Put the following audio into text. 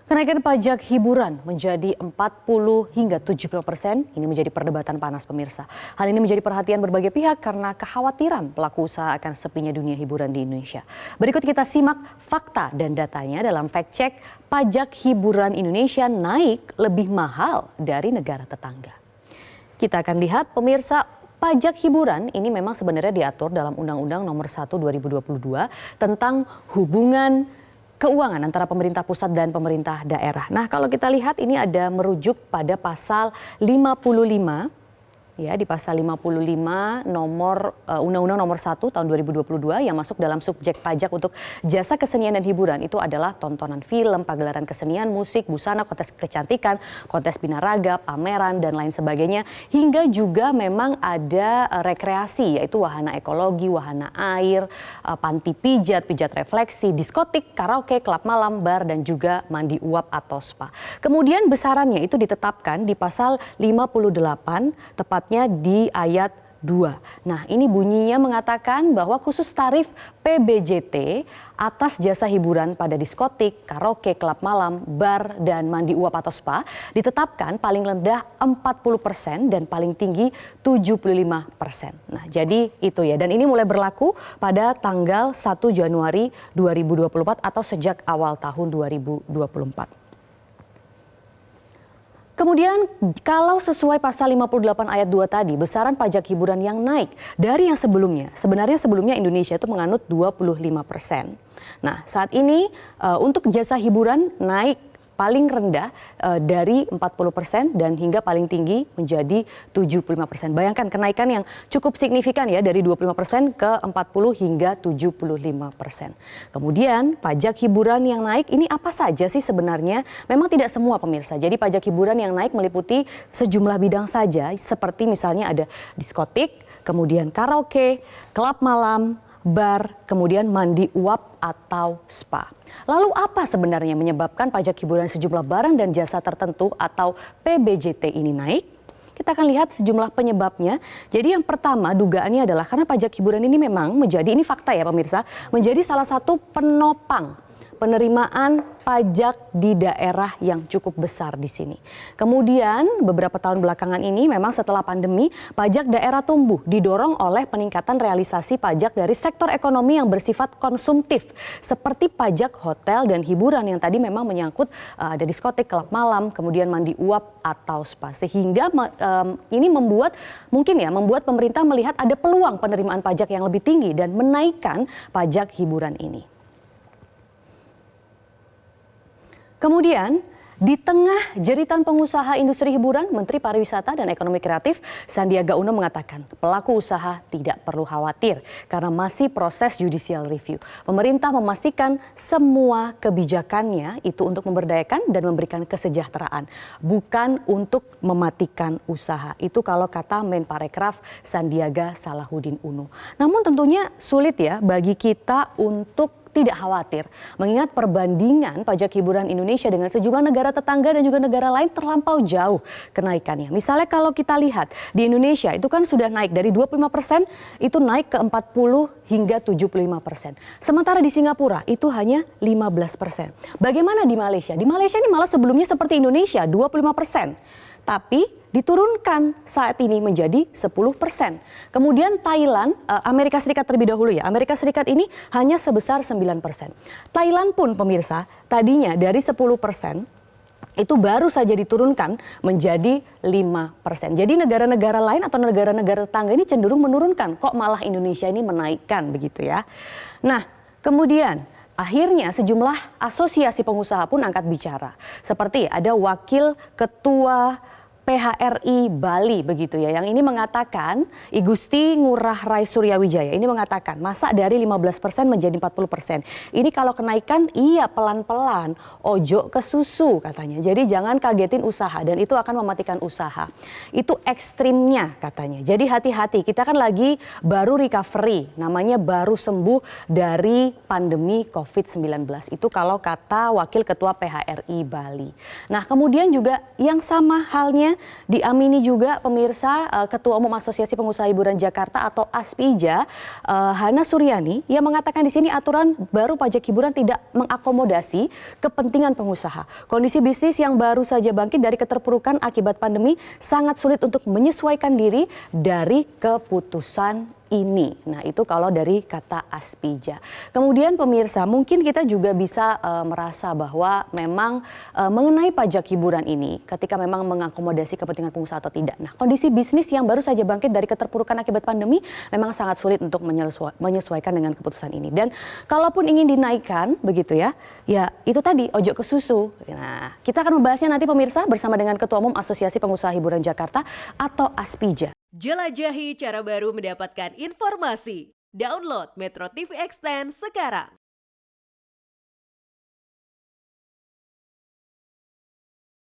Kenaikan pajak hiburan menjadi 40 hingga 70%. Ini menjadi perdebatan panas pemirsa. Hal ini menjadi perhatian berbagai pihak karena kekhawatiran pelaku usaha akan sepinya dunia hiburan di Indonesia. Berikut kita simak fakta dan datanya dalam fact check pajak hiburan Indonesia naik lebih mahal dari negara tetangga. Kita akan lihat pemirsa, pajak hiburan ini memang sebenarnya diatur dalam Undang-Undang Nomor 1 2022 tentang hubungan keuangan antara pemerintah pusat dan pemerintah daerah. Nah, kalau kita lihat ini ada merujuk pada pasal 55, ya, di pasal 55 Undang-Undang Nomor 1 tahun 2022 yang masuk dalam subjek pajak untuk jasa kesenian dan hiburan itu adalah tontonan film, pagelaran kesenian, musik, busana, kontes kecantikan, kontes binaraga, pameran dan lain sebagainya, hingga juga memang ada rekreasi yaitu wahana ekologi, wahana air, panti pijat, pijat refleksi, diskotik, karaoke, klub malam, bar dan juga mandi uap atau spa. Kemudian besarannya itu ditetapkan di pasal 58 tepat di ayat 2. Nah, ini bunyinya mengatakan bahwa khusus tarif PBJT atas jasa hiburan pada diskotik, karaoke, klub malam, bar, dan mandi uap atau spa ditetapkan paling rendah 40% dan paling tinggi 75%. Nah, jadi itu ya. Dan ini mulai berlaku pada tanggal 1 Januari 2024 atau sejak awal tahun 2024. Kemudian kalau sesuai pasal 58 ayat 2 tadi, besaran pajak hiburan yang naik dari yang sebelumnya. Sebenarnya sebelumnya Indonesia itu menganut 25%. Nah, saat ini untuk jasa hiburan naik paling rendah dari 40% dan hingga paling tinggi menjadi 75%. Bayangkan kenaikan yang cukup signifikan ya, dari 25% ke 40 hingga 75%. Kemudian pajak hiburan yang naik ini apa saja sih sebenarnya? Memang tidak semua pemirsa. Jadi pajak hiburan yang naik meliputi sejumlah bidang saja, seperti misalnya ada diskotik, kemudian karaoke, klub malam, bar, kemudian mandi uap atau spa. Lalu apa sebenarnya menyebabkan pajak hiburan sejumlah barang dan jasa tertentu atau PBJT ini naik? Kita akan lihat sejumlah penyebabnya. Jadi yang pertama dugaannya adalah karena pajak hiburan ini memang menjadi, ini fakta ya pemirsa, menjadi salah satu penopang penerimaan pajak di daerah yang cukup besar di sini. Kemudian beberapa tahun belakangan ini memang setelah pandemi, pajak daerah tumbuh didorong oleh peningkatan realisasi pajak dari sektor ekonomi yang bersifat konsumtif seperti pajak hotel dan hiburan yang tadi memang menyangkut ada diskotik, klub malam, kemudian mandi uap atau spa. Sehingga ini membuat pemerintah melihat ada peluang penerimaan pajak yang lebih tinggi dan menaikkan pajak hiburan ini. Kemudian, di tengah jeritan pengusaha industri hiburan, Menteri Pariwisata dan Ekonomi Kreatif Sandiaga Uno mengatakan pelaku usaha tidak perlu khawatir karena masih proses judicial review. Pemerintah memastikan semua kebijakannya itu untuk memberdayakan dan memberikan kesejahteraan, bukan untuk mematikan usaha. Itu kalau kata Menparekraf Sandiaga Salahuddin Uno. Namun tentunya sulit ya bagi kita untuk tidak khawatir, mengingat perbandingan pajak hiburan Indonesia dengan sejumlah negara tetangga dan juga negara lain terlampau jauh kenaikannya. Misalnya kalau kita lihat di Indonesia itu kan sudah naik dari 25% itu naik ke 40 hingga 75%. Sementara di Singapura itu hanya 15%. Bagaimana di Malaysia? Di Malaysia ini malah sebelumnya seperti Indonesia 25%. Tapi diturunkan saat ini menjadi 10%. Kemudian Thailand, Amerika Serikat terlebih dahulu ya. Amerika Serikat ini hanya sebesar 9%. Thailand pun pemirsa tadinya dari 10% itu baru saja diturunkan menjadi 5%. Jadi negara-negara lain atau negara-negara tetangga ini cenderung menurunkan. Kok malah Indonesia ini menaikkan begitu ya. Nah, kemudian akhirnya sejumlah asosiasi pengusaha pun angkat bicara. Seperti ada wakil ketua PHRI Bali begitu ya. Yang ini mengatakan, I Gusti Ngurah Rai Suryawijaya ini mengatakan masa dari 15% menjadi 40%. Ini kalau kenaikan iya pelan-pelan, ojo ke susu katanya. Jadi jangan kagetin usaha dan itu akan mematikan usaha. Itu ekstrimnya katanya. Jadi hati-hati, kita kan lagi baru recovery, namanya baru sembuh dari pandemi COVID-19. Itu kalau kata wakil ketua PHRI Bali. Nah, kemudian juga yang sama halnya diamini juga pemirsa Ketua Umum Asosiasi Pengusaha Hiburan Jakarta atau ASPIJA, Hana Suryani, yang mengatakan di sini aturan baru pajak hiburan tidak mengakomodasi kepentingan pengusaha. Kondisi bisnis yang baru saja bangkit dari keterpurukan akibat pandemi sangat sulit untuk menyesuaikan diri dari keputusan ini. Nah, itu kalau dari kata ASPIJA. Kemudian pemirsa, mungkin kita juga bisa merasa bahwa memang mengenai pajak hiburan ini, ketika memang mengakomodasi kepentingan pengusaha atau tidak. Nah, kondisi bisnis yang baru saja bangkit dari keterpurukan akibat pandemi memang sangat sulit untuk menyesuaikan dengan keputusan ini. Dan kalaupun ingin dinaikkan, begitu ya, ya itu tadi, ojo ke susu. Nah, kita akan membahasnya nanti pemirsa bersama dengan Ketua Umum Asosiasi Pengusaha Hiburan Jakarta atau ASPIJA. Jelajahi cara baru mendapatkan informasi. Download Metro TV Extend sekarang.